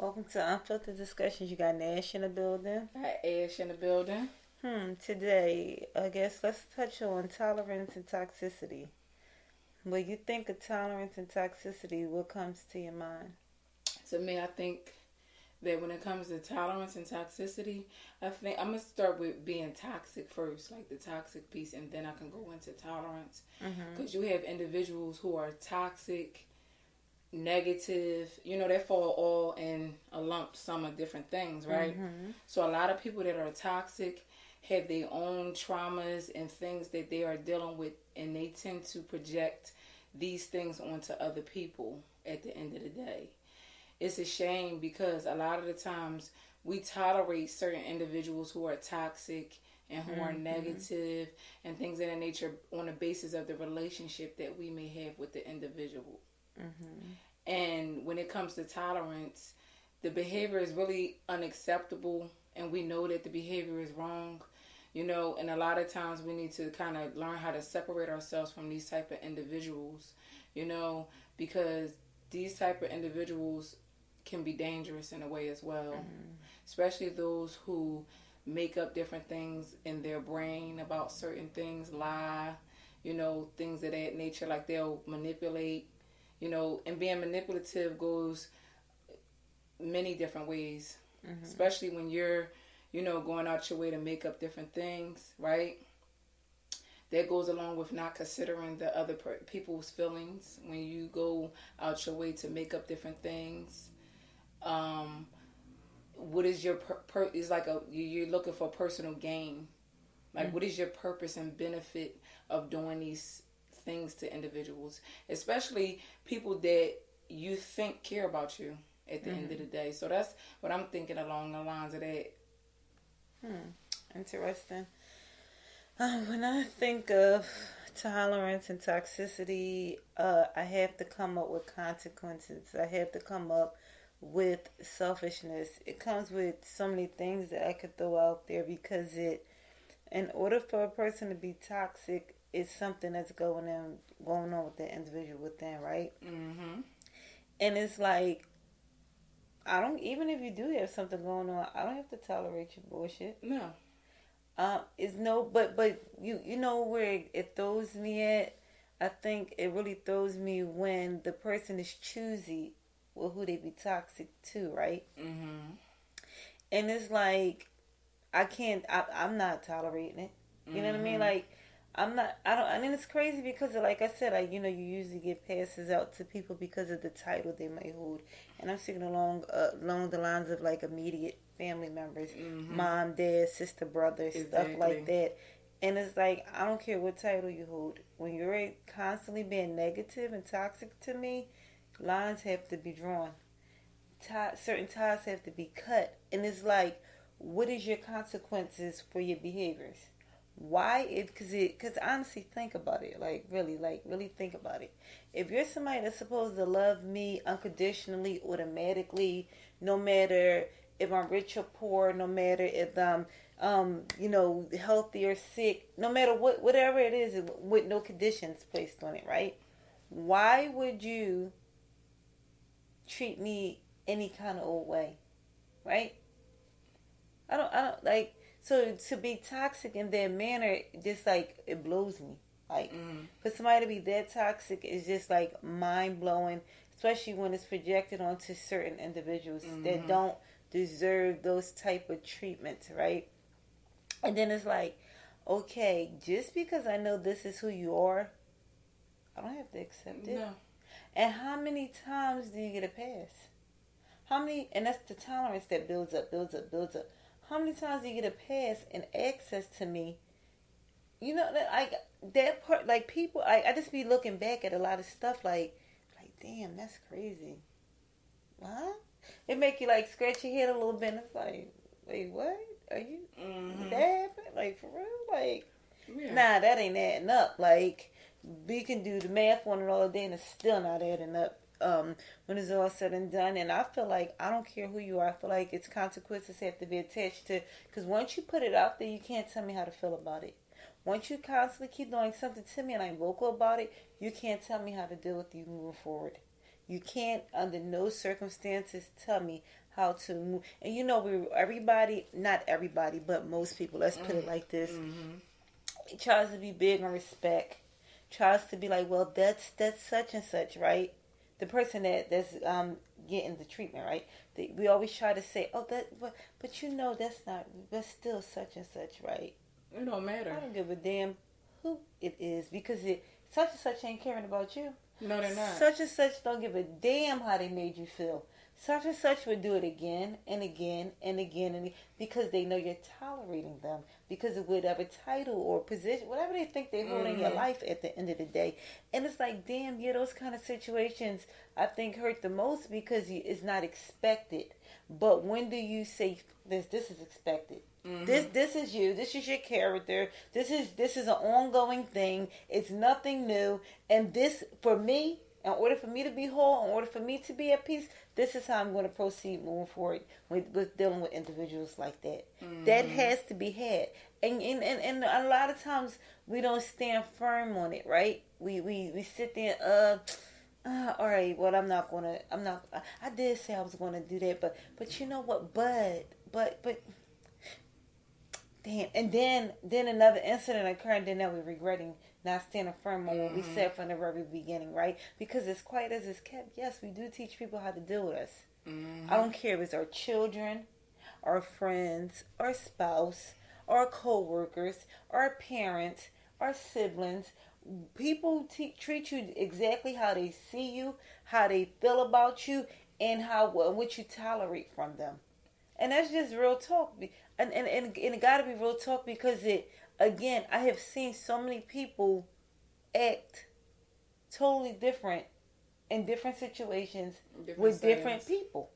Welcome to Unfiltered Discussions. You got Nash in the building. Got Ash in the building. Today, I guess let's touch on tolerance and toxicity. When you think of tolerance and toxicity, what comes to your mind? To me, I think that when it comes to tolerance and toxicity, I think I'm gonna start with being toxic first, like the toxic piece, and then I can go into tolerance. Because you have individuals who are toxic, negative, they fall all in a lump sum of different things, right? So a lot of people that are toxic have their own traumas and things that they are dealing with, and they tend to project these things onto other people at the end of the day. It's a shame because a lot of the times we tolerate certain individuals who are toxic and who are negative and things of that nature on the basis of the relationship that we may have with the individual. And when it comes to tolerance, the behavior is really unacceptable, and we know that the behavior is wrong, and a lot of times we need to kind of learn how to separate ourselves from these type of individuals, because these type of individuals can be dangerous in a way as well, especially those who make up different things in their brain about certain things, lie, things of that nature, like they'll manipulate, and being manipulative goes many different ways, especially when you're, going out your way to make up different things, right? That goes along with not considering the other people's feelings when you go out your way to make up different things. What is your it's like you're looking for personal gain. Like, what is your purpose and benefit of doing these things to individuals, especially people that you think care about you at the end of the day? So that's what I'm thinking along the lines of that. Interesting. When I think of tolerance and toxicity, I have to come up with consequences. I have to come up with selfishness. It comes with so many things that I could throw out there because in order for a person to be toxic, it's something that's going on with the individual within, right? And it's like, even if you do have something going on, I don't have to tolerate your bullshit. No. It's no, but you know where it throws me at? I think it really throws me when the person is choosy with who they be toxic to, right? And it's like, I'm not tolerating it. You know what I mean? Like, I mean, it's crazy because, like I said, you usually get passes out to people because of the title they might hold. And I'm speaking along the lines of, like, immediate family members, mom, dad, sister, brother, stuff like that. And it's like, I don't care what title you hold. When you're constantly being negative and toxic to me, lines have to be drawn. Certain ties have to be cut. And it's like, what is your consequences for your behaviors? Why? Because honestly, think about it. Really think about it. If you're somebody that's supposed to love me unconditionally, automatically, no matter if I'm rich or poor, no matter if I'm, healthy or sick, no matter whatever it is, with no conditions placed on it, right? Why would you treat me any kind of old way, right? I don't like. So to be toxic in that manner, just like, it blows me. Like, for somebody to be that toxic is just like mind blowing, especially when it's projected onto certain individuals that don't deserve those type of treatments, right? And then it's like, okay, just because I know this is who you are, I don't have to accept it. No. And how many times do you get a pass? And that's the tolerance that builds up. How many times do you get a pass and access to me? That part, like, people, I just be looking back at a lot of stuff like, damn, that's crazy. What? It make you, like, scratch your head a little bit, and it's like, wait, what? Are you, that happened? Like, for real? Like, nah, that ain't adding up. Like, we can do the math on it all day, and it's still not adding up. When it's all said and done. And I feel like, I don't care who you are, I feel like its consequences have to be attached to, because once you put it out there, you can't tell me how to feel about it. Once you constantly keep doing something to me and I'm vocal about it, you can't tell me how to deal with you moving forward. You can't, under no circumstances, tell me how to move. And you know, everybody, not everybody, but most people, let's put it like this, tries to be big on respect, tries to be like, well, that's such and such, right? The person that's getting the treatment, right? We always try to say, oh, but you know, that's not, but still such and such, right? It don't matter. I don't give a damn who it is, because such and such ain't caring about you. No, they're not. Such and such don't give a damn how they made you feel. Such and such would do it again and again and again, and because they know you're tolerating them, because of whatever title or position, whatever they think they hold in your life at the end of the day. And it's like, damn, yeah, those kind of situations I think hurt the most, because it's not expected. But when do you say this is expected? This is you. This is your character. This is an ongoing thing. It's nothing new. And this, for me, in order for me to be whole, in order for me to be at peace, this is how I'm going to proceed moving forward with dealing with individuals like that. That has to be had. And a lot of times we don't stand firm on it, right? We sit there, all right, well, I did say I was going to do that, but you know what, but damn. And then another incident occurred, and then now we're regretting not standing firm on what we said from the very beginning, right? Because as quiet as it's kept, yes, we do teach people how to deal with us. I don't care if it's our children, our friends, our spouse, our co-workers, our parents, our siblings. People treat you exactly how they see you, how they feel about you, and what you tolerate from them. And that's just real talk. And it got to be real talk, because again, I have seen so many people act totally different in different situations with different people.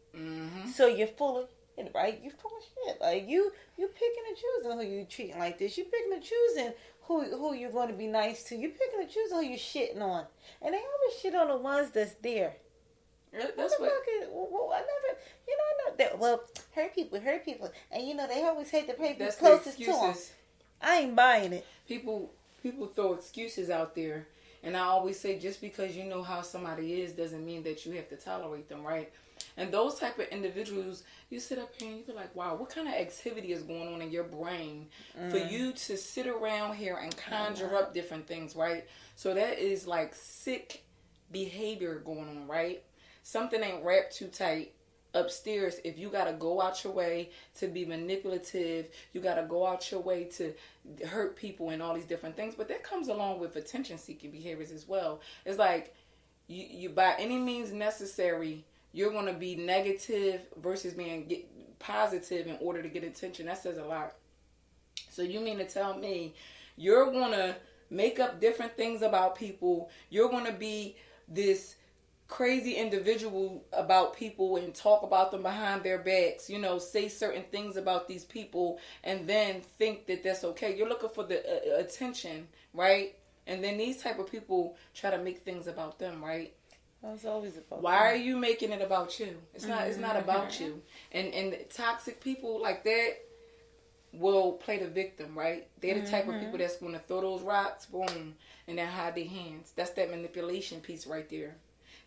So you're full of shit, right? You're full of shit. Like you picking and choosing who you treating like this. You picking and choosing who you're going to be nice to. You picking and choosing who you shitting on. And they always shit on the ones that's there. That's what. I never, I know that. Well, hurt people, and they always hate the people closest to them. I ain't buying it. People throw excuses out there, and I always say, just because you know how somebody is doesn't mean that you have to tolerate them, right? And those type of individuals, you sit up here and you be like, wow, what kind of activity is going on in your brain for you to sit around here and conjure up different things, right? So that is like sick behavior going on, right? Something ain't wrapped too tight upstairs. If you got to go out your way to be manipulative, you got to go out your way to hurt people and all these different things. But that comes along with attention-seeking behaviors as well. It's like you by any means necessary, you're going to be negative versus being positive in order to get attention. That says a lot. So you mean to tell me you're going to make up different things about people? You're going to be this crazy individual about people and talk about them behind their backs, say certain things about these people and then think that that's okay. You're looking for the attention, right? And then these type of people try to make things about them, right? It's always about Why are you making it about you? It's not about you. And toxic people like that will play the victim, right? They're the type of people that's going to throw those rocks, boom, and then hide their hands. That's that manipulation piece right there.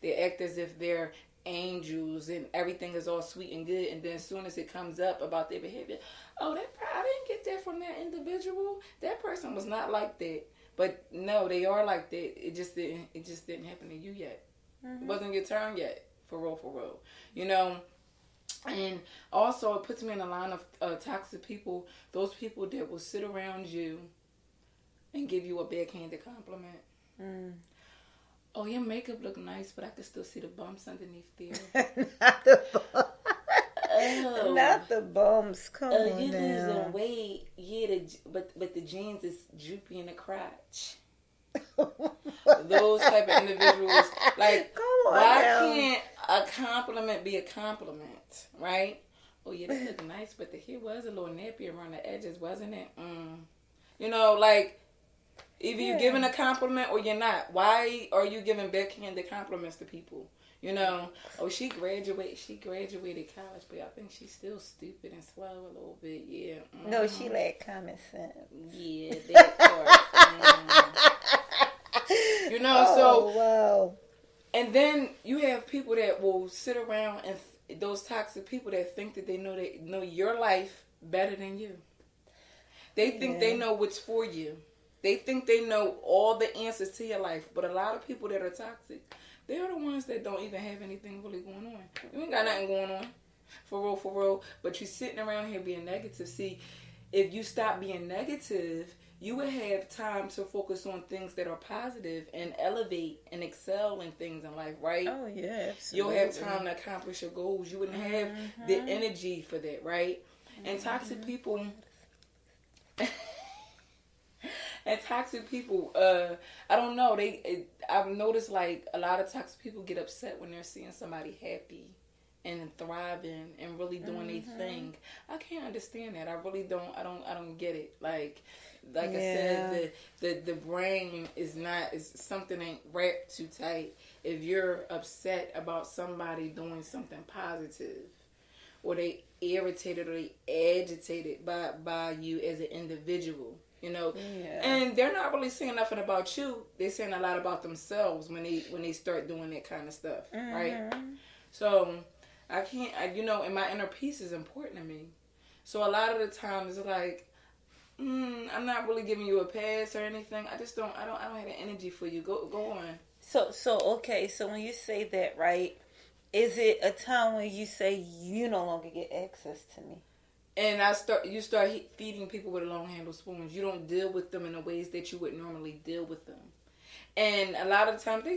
They act as if they're angels and everything is all sweet and good. And then as soon as it comes up about their behavior, I didn't get that from that individual. That person was not like that. But no, they are like that. It just didn't happen to you yet. It wasn't your turn yet. For real. And also it puts me in a line of toxic people. Those people that will sit around you and give you a backhanded compliment. Oh, your makeup look nice, but I can still see the bumps underneath there. Not the bumps. Not the bumps. Come on you now. losing weight. Yeah, but the jeans is droopy in the crotch. Those type of individuals. Like, why can't a compliment be a compliment, right? Oh, yeah, that look nice, but the hair was a little nappy around the edges, wasn't it? Like, either you're giving a compliment or you're not. Why are you giving backhanded compliments to people? Oh, she graduated college, but I think she's still stupid and slow a little bit. Yeah. No, she lacked common sense. Yeah, that part. Wow. And then you have people that will sit around and those toxic people that think that they know your life better than you. They think they know what's for you. They think they know all the answers to your life. But a lot of people that are toxic, they are the ones that don't even have anything really going on. You ain't got nothing going on. For real. But you sitting around here being negative. See, if you stop being negative, you would have time to focus on things that are positive and elevate and excel in things in life, right? Oh, yeah, absolutely. You'll have time to accomplish your goals. You wouldn't have the energy for that, right? And toxic people... And toxic people, I don't know. I've noticed like a lot of toxic people get upset when they're seeing somebody happy and thriving and really doing their thing. I can't understand that. I really don't. I don't get it. Like I said, the brain is something ain't wrapped too tight. If you're upset about somebody doing something positive, or they irritated or they agitated by you as an individual. You know, and they're not really saying nothing about you. They're saying a lot about themselves when they start doing that kind of stuff, right? So I can't, and my inner peace is important to me. So a lot of the times it's like, I'm not really giving you a pass or anything. I just don't. I don't have the energy for you. Go on. So okay. So when you say that, right, is it a time when you say you no longer get access to me? And you start feeding people with long handle spoons. You don't deal with them in the ways that you would normally deal with them. And a lot of times they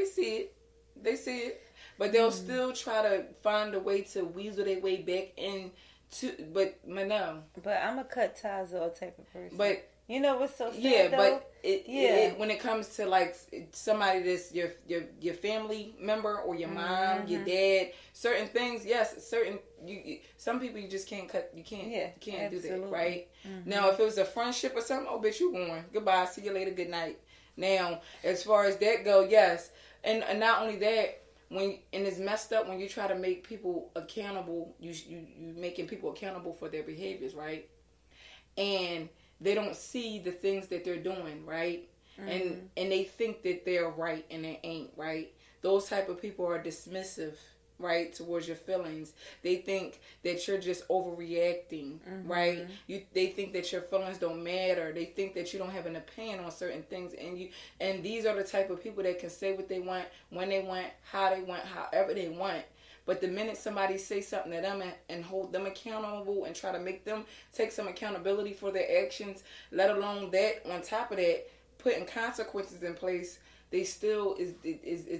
see it. They see it. But they'll still try to find a way to weasel their way back into, but no. But I'm a cut ties all type of person. But you know what's so sad, yeah, though? but it, when it comes to like somebody that's your family member or your mom, your dad, certain things, yes, some people you just can't cut. You can't do that, right? Now, if it was a friendship or something, oh, bitch, you going. Goodbye. See you later. Good night. Now, as far as that go, yes, and not only that. And it's messed up when you try to make people accountable. You making people accountable for their behaviors, right? And they don't see the things that they're doing, right? And they think that they're right and they ain't, right? Those type of people are dismissive, right, towards your feelings. They think that you're just overreacting, right? They think that your feelings don't matter. They think that you don't have an opinion on certain things, and these are the type of people that can say what they want, when they want, how they want, however they want. But the minute somebody says something to them and hold them accountable and try to make them take some accountability for their actions, let alone that, on top of that, putting consequences in place, they still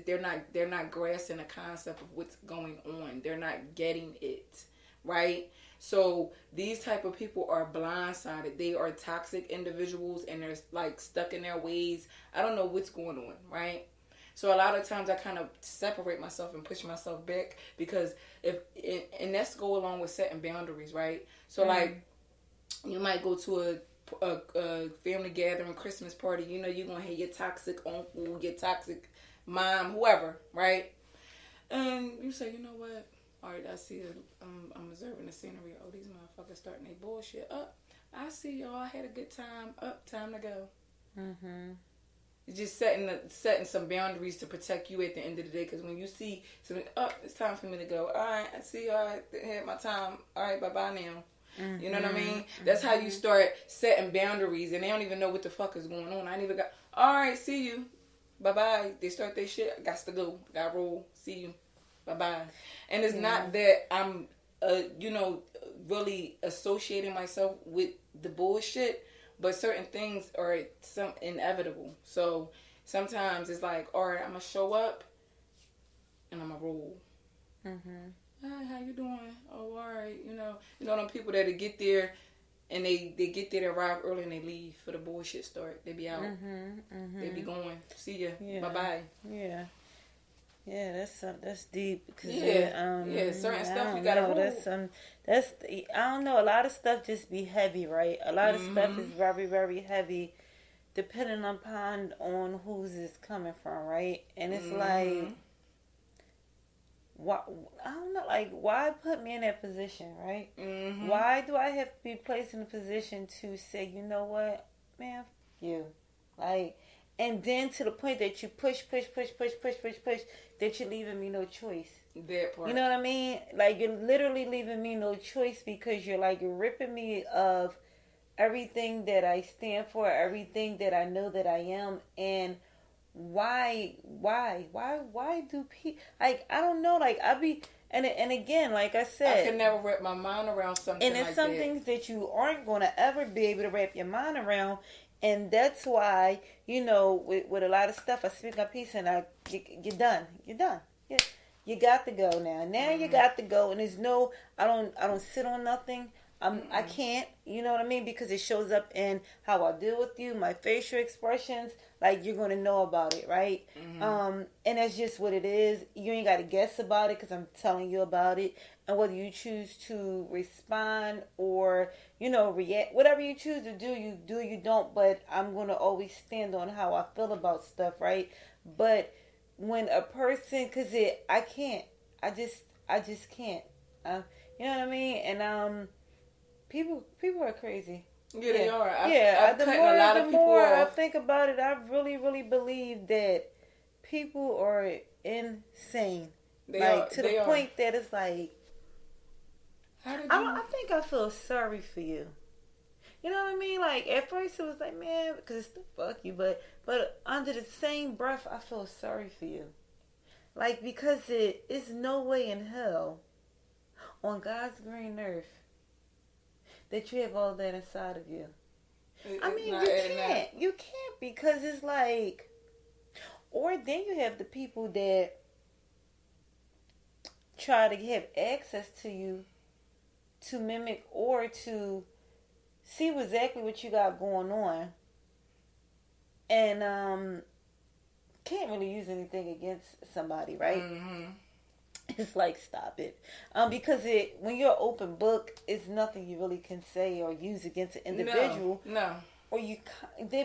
they're not grasping the concept of what's going on. They're not getting it, right? So these type of people are blindsided. They are toxic individuals and they're like stuck in their ways. I don't know what's going on, right? So a lot of times I kind of separate myself and push myself back because and that's go along with setting boundaries, right? So like you might go to a family gathering, Christmas party, you're going to have your toxic uncle, your toxic mom, whoever, right? And you say, you know what? All right, I see I'm observing the scenery. Oh, these motherfuckers starting their bullshit up. I see y'all had a good time. Up, time to go. Just setting some boundaries to protect you at the end of the day. Because when you see something, it's time for me to go. All right, I see y'all had my time. All right, bye-bye now. You know what I mean? That's how you start setting boundaries, and they don't even know what the fuck is going on. I ain't even got, all right, see you. Bye-bye. They start their shit. Got to go. Got to roll. See you. Bye-bye. And it's not that I'm, really associating myself with the bullshit, but certain things are some inevitable. So sometimes it's like, all right, I'm going to show up, and I'm going to roll. Hi, how you doing? Oh, all right. You know them people that get there and they get there, they arrive early and they leave for the bullshit start. They be out. They be going. See ya. Bye bye. Yeah. Yeah, that's deep. Cause certain stuff you gotta rule. I don't know. A lot of stuff just be heavy, right? A lot of stuff is very, very heavy, depending upon on who's it's coming from, right? And it's like. Why, I don't know, like, why put me in that position, right? Why do I have to be placed in a position to say, you know what, man, f*** you. Like, and then to the point that you push, that you're leaving me no choice. That part. You know what I mean? Like, you're literally leaving me no choice because you're ripping me of everything that I stand for, everything that I know that I am, and why do people, like, I don't know, like, I be, and again, like I said, I can never wrap my mind around something and it's like some that. things that you aren't going to ever be able to wrap your mind around, and that's why, with a lot of stuff, I speak my piece, and you're done. You got to go now. You got to go, and there's no, I don't sit on nothing. I can't, you know what I mean? Because it shows up in how I deal with you, my facial expressions. Like, you're going to know about it, right? And that's just what it is. You ain't got to guess about it because I'm telling you about it. And whether you choose to respond or, react, whatever you choose to do, you don't. But I'm going to always stand on how I feel about stuff, right? But when a person, because I can't. I just can't. You know what I mean? And, people are crazy. Yeah, they are. The more I think about it, I really, really believe that people are insane. To the point that it's like, I think I feel sorry for you. You know what I mean? Like, at first it was like, man, because it's the fuck you, but under the same breath, I feel sorry for you. Like, because it's no way in hell on God's green earth that you have all that inside of you. I mean, you can't because it's like, or then you have the people that try to have access to you to mimic or to see exactly what you got going on, and can't really use anything against somebody, right? It's like, stop it. Because when you're an open book, it's nothing you really can say or use against an individual. No. Or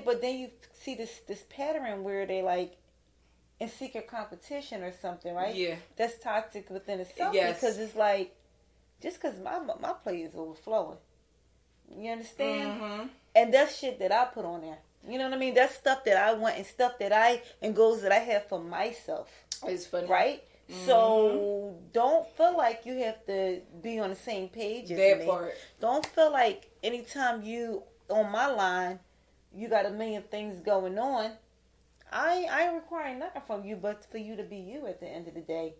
but then you see this pattern where they like in secret competition or something, right? Yeah. That's toxic within itself. Yes. Because it's like, just because my plate is overflowing. You understand? And that's shit that I put on there. You know what I mean? That's stuff that I want and stuff and goals that I have for myself. It's funny. Right? So don't feel like you have to be on the same page as that me. Part. Don't feel like anytime you on my line, you got a million things going on. I ain't requiring nothing from you but for you to be you at the end of the day.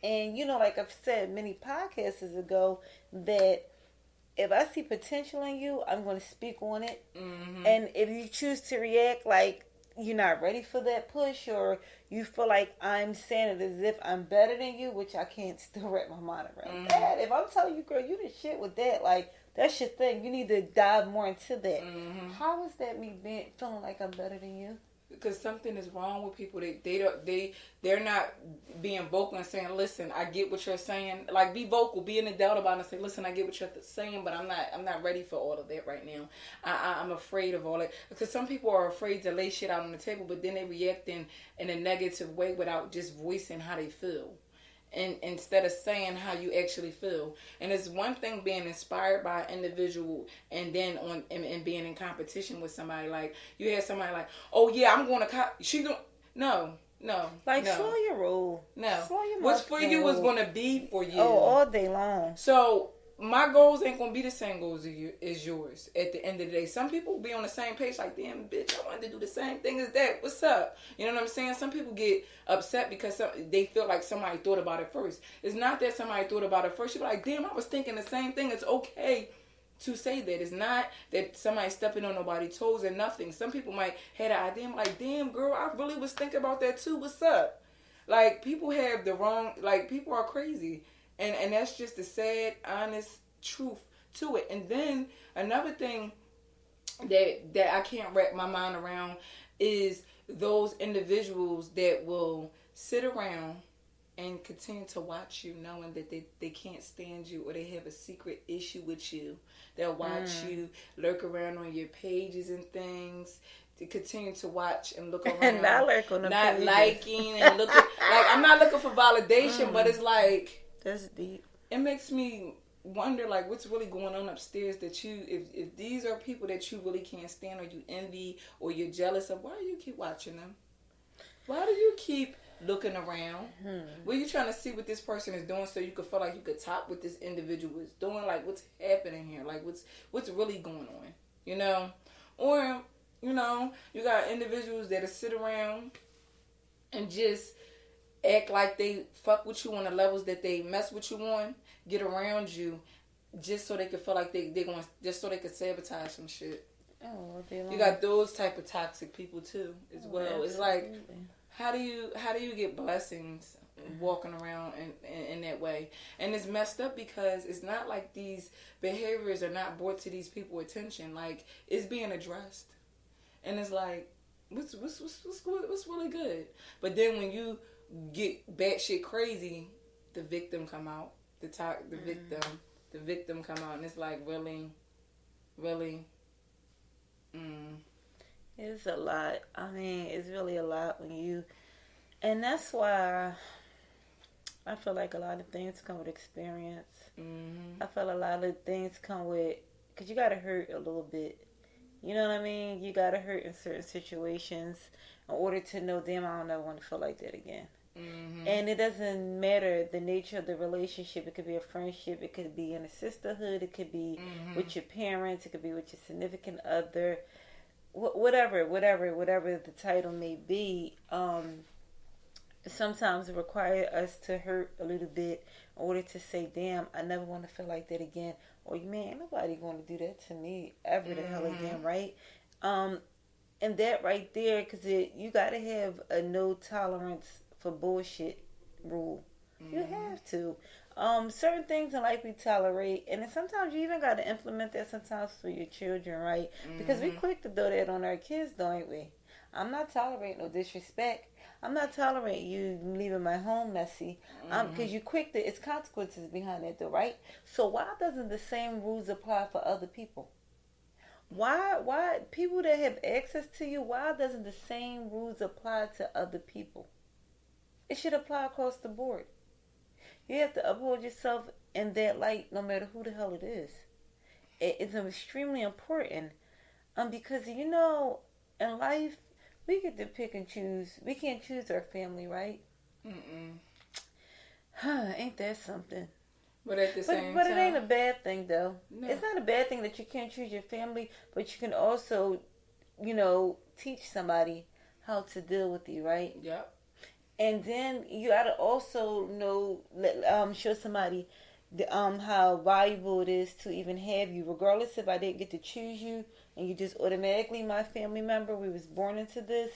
And like I've said many podcasts ago, that if I see potential in you, I'm going to speak on it. And if you choose to react like you're not ready for that push, or you feel like I'm saying it as if I'm better than you, which I can't still wrap my mind around that. If I'm telling you, girl, you the shit with that, like, that's your thing. You need to dive more into that. How is that me feeling like I'm better than you? Because something is wrong with people. They're not being vocal and saying, listen, I get what you're saying. Like, be vocal, be in a doubt about it and say, listen, I get what you're saying, but I'm not ready for all of that right now. I'm afraid of all that. Because some people are afraid to lay shit out on the table, but then they react in a negative way without just voicing how they feel. And instead of saying how you actually feel. And it's one thing being inspired by an individual and then and being in competition with somebody. Like, you have somebody like, oh yeah, I'm going to no. Like, slow your roll. No. Slow your What's for you is going to be for you. Oh, all day long. So my goals ain't going to be the same goals as yours at the end of the day. Some people be on the same page like, damn, bitch, I wanted to do the same thing as that. What's up? You know what I'm saying? Some people get upset because they feel like somebody thought about it first. It's not that somebody thought about it first. You're like, damn, I was thinking the same thing. It's okay to say that. It's not that somebody stepping on nobody's toes or nothing. Some people might have an idea. I'm like, damn, girl, I really was thinking about that too. What's up? Like, people have the wrong, like, people are crazy. And that's just the sad, honest truth to it. And then another thing that I can't wrap my mind around is those individuals that will sit around and continue to watch you knowing that they can't stand you or they have a secret issue with you. They'll watch you, lurk around on your pages and things, to continue to watch and look around. Not lurk on the not pages. Liking and looking. Like, I'm not looking for validation, but it's like, that's deep. it makes me wonder like what's really going on upstairs that you, if these are people that you really can't stand or you envy or you're jealous of, why do you keep watching them? Why do you keep looking around? Were you trying to see what this person is doing so you could feel like you could top what this individual is doing? Like, what's happening here? Like, what's really going on? You know? Or, you know, you got individuals that sit around and just act like they fuck with you on the levels that they mess with you on, get around you, just so they can feel like they're going, just so they can sabotage some shit. Oh, you got those type of toxic people too, as well. Absolutely. It's like, how do you get blessings walking around in that way? And it's messed up because it's not like these behaviors are not brought to these people attention. Like, it's being addressed, and it's like, what's really good. But then when you get batshit crazy, the victim come out. The victim come out, and it's like, really. It's a lot. I mean, it's really a lot when you, and that's why I feel like a lot of things come with experience. I feel a lot of things come with, because you got to hurt a little bit. You know what I mean? You got to hurt in certain situations in order to know, damn, I don't ever want to feel like that again. And it doesn't matter the nature of the relationship. It could be a friendship. It could be in a sisterhood. It could be with your parents. It could be with your significant other. Whatever the title may be. Sometimes it requires us to hurt a little bit in order to say, damn, I never want to feel like that again. Or, man, ain't nobody going to do that to me ever the hell again, right? And that right there, because you got to have a no tolerance for bullshit rule. You have to. Certain things in life we tolerate, and then sometimes you even got to implement that sometimes for your children, right? Because we quick to do that on our kids, don't we? I'm not tolerating no disrespect. I'm not tolerating you leaving my home messy. Because you quick to, it's consequences behind that, though, right? So why doesn't the same rules apply for other people? Why people that have access to you, why doesn't the same rules apply to other people? It should apply across the board. You have to uphold yourself in that light no matter who the hell it is. It's extremely important. Because, you know, in life, we get to pick and choose. We can't choose our family, right? Ain't that something? But at the same time... But it ain't a bad thing, though. No. It's not a bad thing that you can't choose your family, but you can also, you know, teach somebody how to deal with you, right? Yep. And then you gotta also know, show somebody how valuable it is to even have you, regardless if I didn't get to choose you and you just automatically my family member. We was born into this,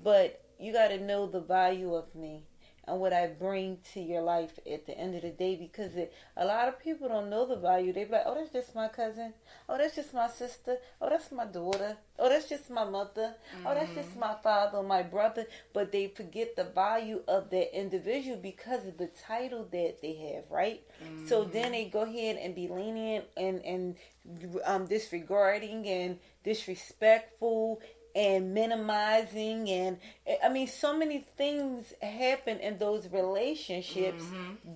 but you gotta know the value of me and what I bring to your life at the end of the day, because a lot of people don't know the value. They be like, oh, that's just my cousin. Oh, that's just my sister. Oh, that's my daughter. Oh, that's just my mother. Oh, that's just my father or my brother. But they forget the value of that individual because of the title that they have, right? So then they go ahead and be lenient and disregarding and disrespectful and minimizing, and I mean, so many things happen in those relationships,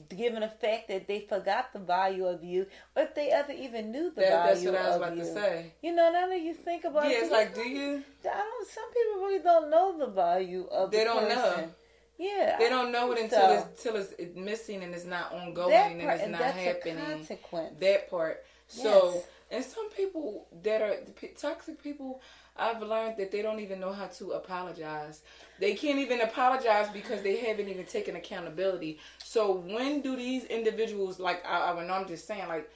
given the fact that they forgot the value of you, or if they ever even knew the value of you. That's what I was about to say. You know, now that you think about it, it's like, do you? Some people really don't know the value of the person. They don't know. Yeah, they don't know it until it's missing and it's not ongoing and it's not happening. A consequence. That part. So, and some people that are toxic people, I've learned that they don't even know how to apologize. They can't even apologize because they haven't even taken accountability. So when do these individuals, like, I'm just saying, like,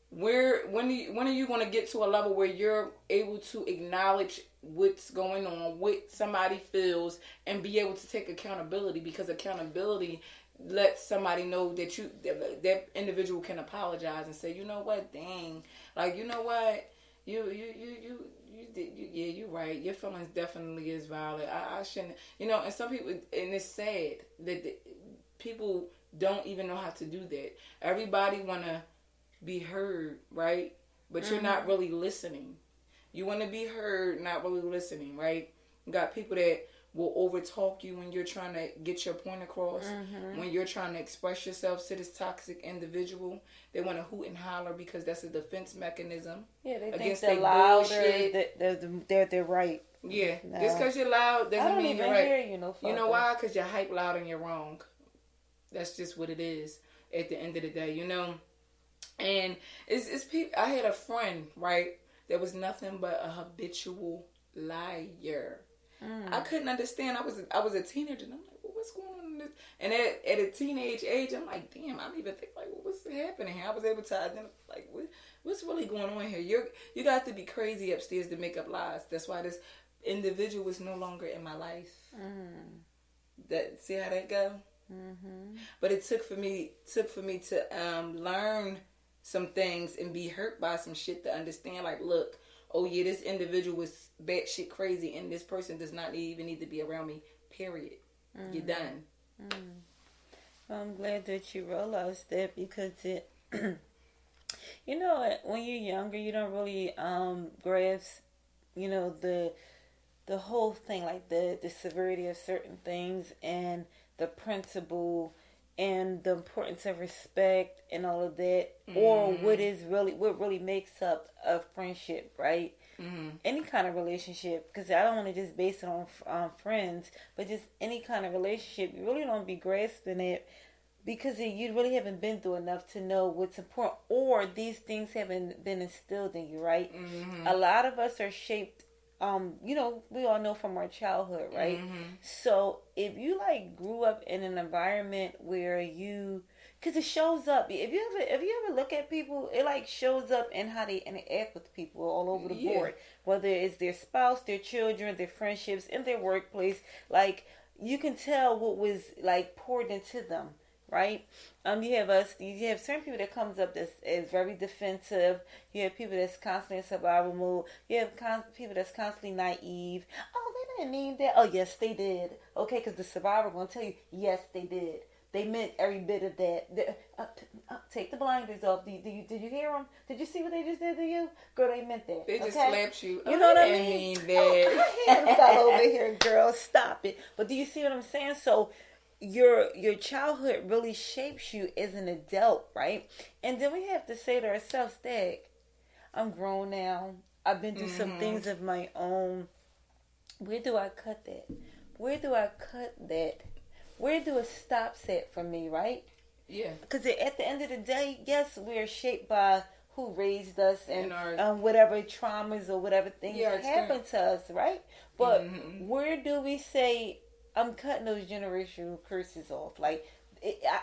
when are you going to get to a level where you're able to acknowledge what's going on, what somebody feels, and be able to take accountability? Because accountability lets somebody know that that individual can apologize and say, you know what, dang, like, you know what, you're right. Your feelings definitely is valid. I shouldn't, you know. And some people, and it's sad that people don't even know how to do that. Everybody wanna be heard, right? But you're not really listening. You want to be heard, not really listening, right? You got people that will overtalk you when you're trying to get your point across. When you're trying to express yourself to this toxic individual, they want to hoot and holler because that's a defense mechanism. Yeah, they against think they're louder. They're right. Yeah, No. just because you're loud doesn't mean you're right. Hear you, no you know why? Because you're hype loud and you're wrong. That's just what it is at the end of the day, you know. And it's people. I had a friend, right, that was nothing but a habitual liar. I couldn't understand. I was a teenager, and I'm like, well, what's going on in this? And at a teenage age, I'm like, damn, I don't even think like, well, what's happening here? I was able to identify like, what's really going on here? You got to be crazy upstairs to make up lies. That's why this individual is no longer in my life. That see how that go? But it took for me to learn some things and be hurt by some shit to understand. Like, look, oh yeah, this individual was batshit crazy, and this person does not even need to be around me. Period. You're done. Well, I'm glad that you realized that because it, you know, when you're younger, you don't really grasp, you know, the whole thing, like the severity of certain things and the principle and the importance of respect and all of that, or what really makes up a friendship, right? Any kind of relationship, because I don't want to just base it on friends, but just any kind of relationship, you really don't be grasping it because you really haven't been through enough to know what's important, or these things haven't been instilled in you, right? A lot of us are shaped, you know, we all know from our childhood, right? So if you like grew up in an environment where because it shows up. If you ever look at people, it like shows up in how they interact with people all over the board. Whether it's their spouse, their children, their friendships, in their workplace, like you can tell what was like poured into them, right? You have certain people that comes up that's is very defensive. You have people that's constantly in survival mode. You have people that's constantly naive. Oh, they didn't mean that. Oh, yes, they did. Okay, because the survivor going to tell you, yes, they did. They meant every bit of that. Take the blinders off. Did you hear them? Did you see what they just did to you? Girl, they meant that. They just slapped you. You know what I mean? That. Oh, hand fell over here, girl. Stop it. But do you see what I'm saying? So your childhood really shapes you as an adult, right? And then we have to say to ourselves, Dag, I'm grown now. I've been through some things of my own. Where do I cut that? Where do I cut that? Where do it stop at for me, right? Yeah. Because at the end of the day, yes, we're shaped by who raised us and our, whatever traumas or whatever things happened to us, right? But where do we say, I'm cutting those generational curses off? Like,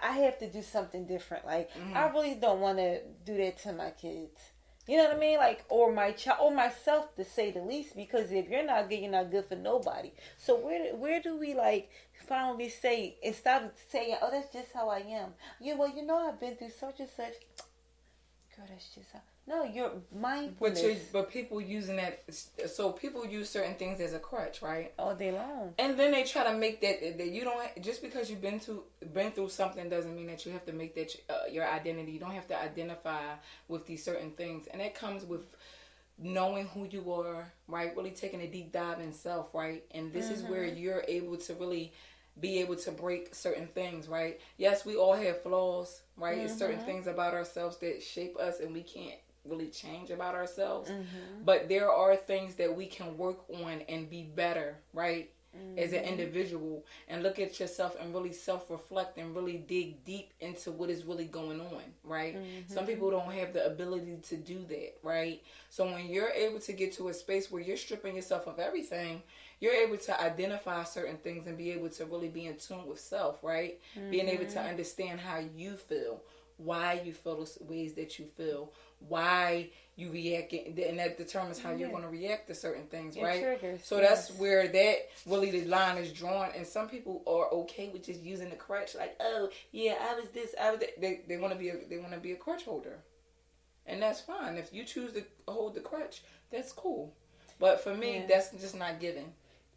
I have to do something different. Like, I really don't want to do that to my kids. You know what I mean? Like, or my child, or myself, to say the least. Because if you're not good, you're not good for nobody. So where do we like finally say and stop saying, "Oh, that's just how I am." Yeah, well, you know, I've been through such and such. Girl, that's just how. No, you're mindfulness. But people using that, so people use certain things as a crutch, right? All day long. And then they try to make that you don't, just because you've been through something doesn't mean that you have to make that your identity. You don't have to identify with these certain things, and that comes with knowing who you are, right? Really taking a deep dive in self, right? And this is where you're able to really be able to break certain things, right? Yes, we all have flaws, right? It's certain things about ourselves that shape us, and we can't really change about ourselves. But there are things that we can work on and be better, right? As an individual, and look at yourself and really self-reflect and really dig deep into what is really going on, right? Some people don't have the ability to do that, right? So when you're able to get to a space where you're stripping yourself of everything, you're able to identify certain things and be able to really be in tune with self, right? Being able to understand how you feel, why you feel those ways that you feel, why you react, and that determines how you're going to react to certain things, Your right? triggers, so that's where that really the line is drawn, and some people are okay with just using the crutch, like, oh yeah, I was this, I was that. They want to be a crutch holder, and that's fine. If you choose to hold the crutch, that's cool. But for me, that's just not given.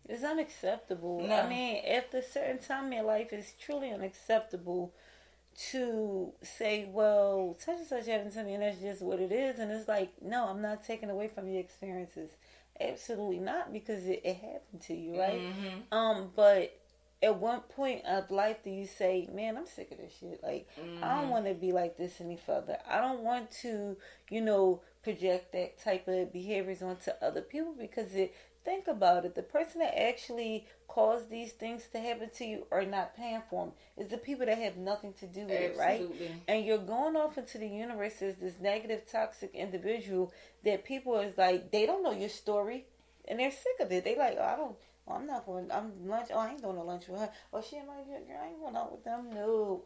It's unacceptable. No. I mean, after a certain time in your life, it's truly unacceptable to say, well, such and such happened to me and that's just what it is. And it's like, no, I'm not taking away from your experiences. Absolutely not, because it happened to you, right? Mm-hmm. But at one point of life do you say, man, I'm sick of this shit. Like, I don't Mm-hmm. want to be like this any further. I don't want to, project that type of behaviors onto other people, because think about it. The person that actually caused these things to happen to you are not paying for them. It's the people that have nothing to do with it, right? Absolutely. And you're going off into the universe as this negative, toxic individual that people is like, they don't know your story and they're sick of it. They like, oh, I don't. Oh, I'm not going. I'm lunch. Oh, I ain't doing no lunch with her. Oh, she might be a girl. I ain't going out with them. No,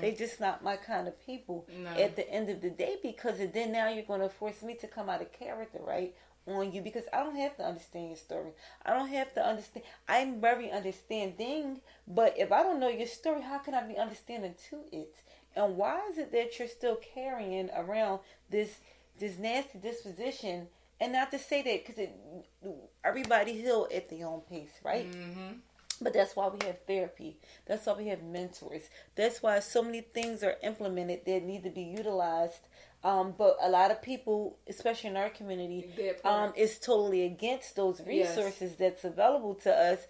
They just not my kind of people. No. At the end of the day, because then now you're going to force me to come out of character, right, on you, because I don't have to understand your story. I don't have to understand. I'm very understanding, but if I don't know your story, how can I be understanding to it? And why is it that you're still carrying around this nasty disposition? And not to say that, because everybody heal at their own pace, right? Mm-hmm. But that's why we have therapy. That's why we have mentors. That's why so many things are implemented that need to be utilized. But a lot of people, especially in our community, is totally against those resources that's available to us,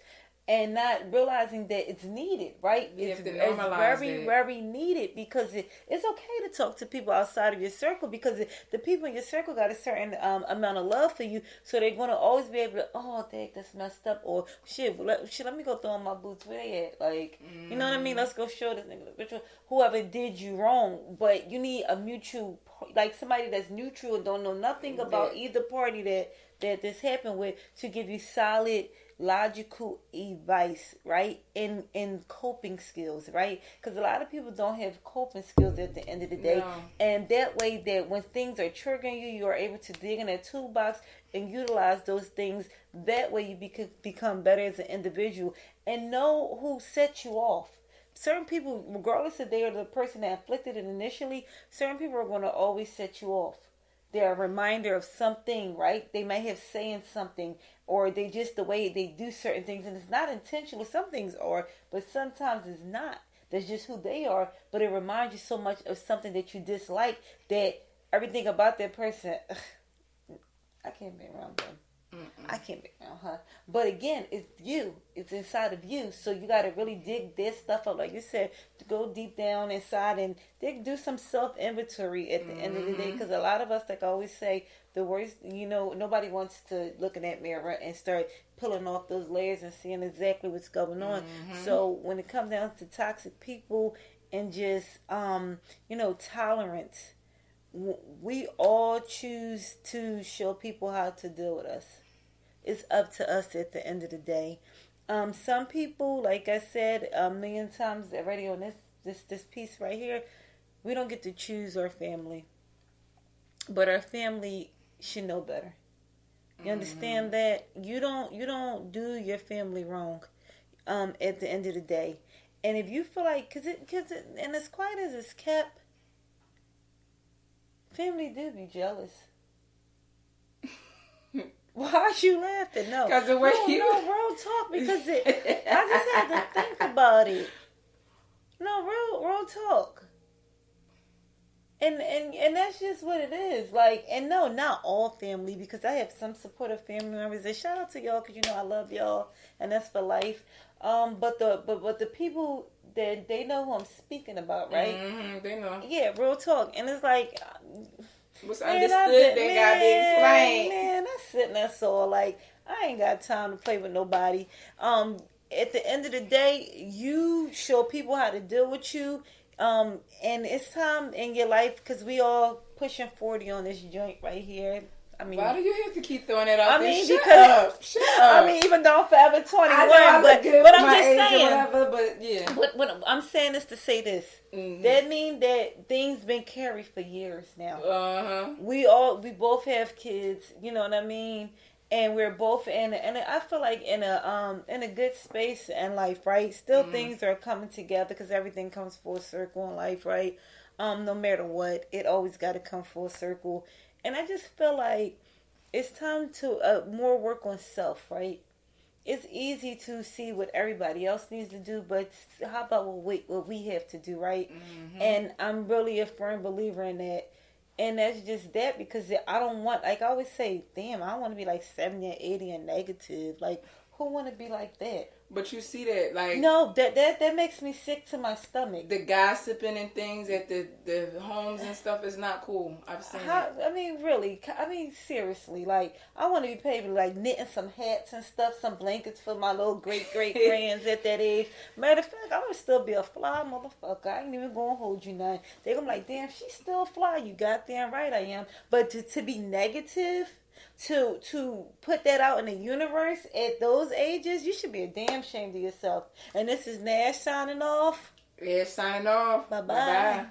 and not realizing that it's needed, right? It's very, very needed, because it's okay to talk to people outside of your circle, because the people in your circle got a certain amount of love for you, so they're going to always be able to, oh, dang, that's messed up, or shit, let me go throw on my boots, where they at? Like, you know what I mean? Let's go show this nigga, whoever did you wrong. But you need a mutual, like somebody that's neutral and don't know nothing about either party that this happened with, to give you solid, logical advice, right? In coping skills, right? Because a lot of people don't have coping skills at the end of the day. No. And that way, that when things are triggering you, you are able to dig in that toolbox and utilize those things. That way you become better as an individual and know who set you off. Certain people, regardless if they are the person that inflicted it initially, certain people are going to always set you off. They're a reminder of something, right? They may have saying something, or they just the way they do certain things, and it's not intentional. Some things are, but sometimes it's not. That's just who they are. But it reminds you so much of something that you dislike, that everything about that person, I can't be around them. I can't be around her. But again, it's you. It's inside of you. So you got to really dig this stuff up. Like you said, to go deep down inside and do some self-inventory at the end of the day. Because a lot of us, like I always say, the worst, nobody wants to look in that mirror and start pulling off those layers and seeing exactly what's going on. So when it comes down to toxic people and just, tolerance, we all choose to show people how to deal with us. It's up to us at the end of the day. Some people, like I said a million times already on this piece right here, we don't get to choose our family, but our family should know better. You understand that you don't do your family wrong. At the end of the day, and if you feel like, and as quiet as it's kept, family do be jealous. Why are you laughing? No, because the way real talk. Because I just had to think about it. No, real talk. And that's just what it is. Like, and no, not all family, because I have some supportive family members. And shout out to y'all, because I love y'all, and that's for life. But the people that they know who I'm speaking about, right? They know. Yeah, real talk. And it's like, what's understood, they got to be explained. Man, that's sitting there, so like, I ain't got time to play with nobody. At the end of the day, you show people how to deal with you. And it's time in your life, because we all pushing 40 on this joint right here. I mean, why do you have to keep throwing it out? Shut up. I mean, even though I'm forever 21, but I'm just saying. Whatever, but yeah. What I'm saying is to say this. That means that things been carried for years now. We both have kids. You know what I mean? And we're both and I feel like in a good space in life, right? Still things are coming together, because everything comes full circle in life, right? No matter what, it always got to come full circle. And I just feel like it's time to more work on self, right? It's easy to see what everybody else needs to do, but how about what we have to do, right? And I'm really a firm believer in that. And that's just that, because I don't want, like I always say, damn, I don't want to be like 70 and 80 and negative. Like, who want to be like that? But you see that, like, no, that makes me sick to my stomach. The gossiping and things at the homes and stuff is not cool. I've seen it. I mean, really. I mean, seriously. Like, I want to be paid like knitting some hats and stuff, some blankets for my little great grands at that age. Matter of fact, I'm gonna still be a fly motherfucker. I ain't even gonna hold you nothing. They gonna be like, damn, she's still fly. You goddamn right I am. But to be negative, to put that out in the universe at those ages, you should be a damn ashamed of yourself. And this is Nash signing off. Yeah, signing off. Bye-bye.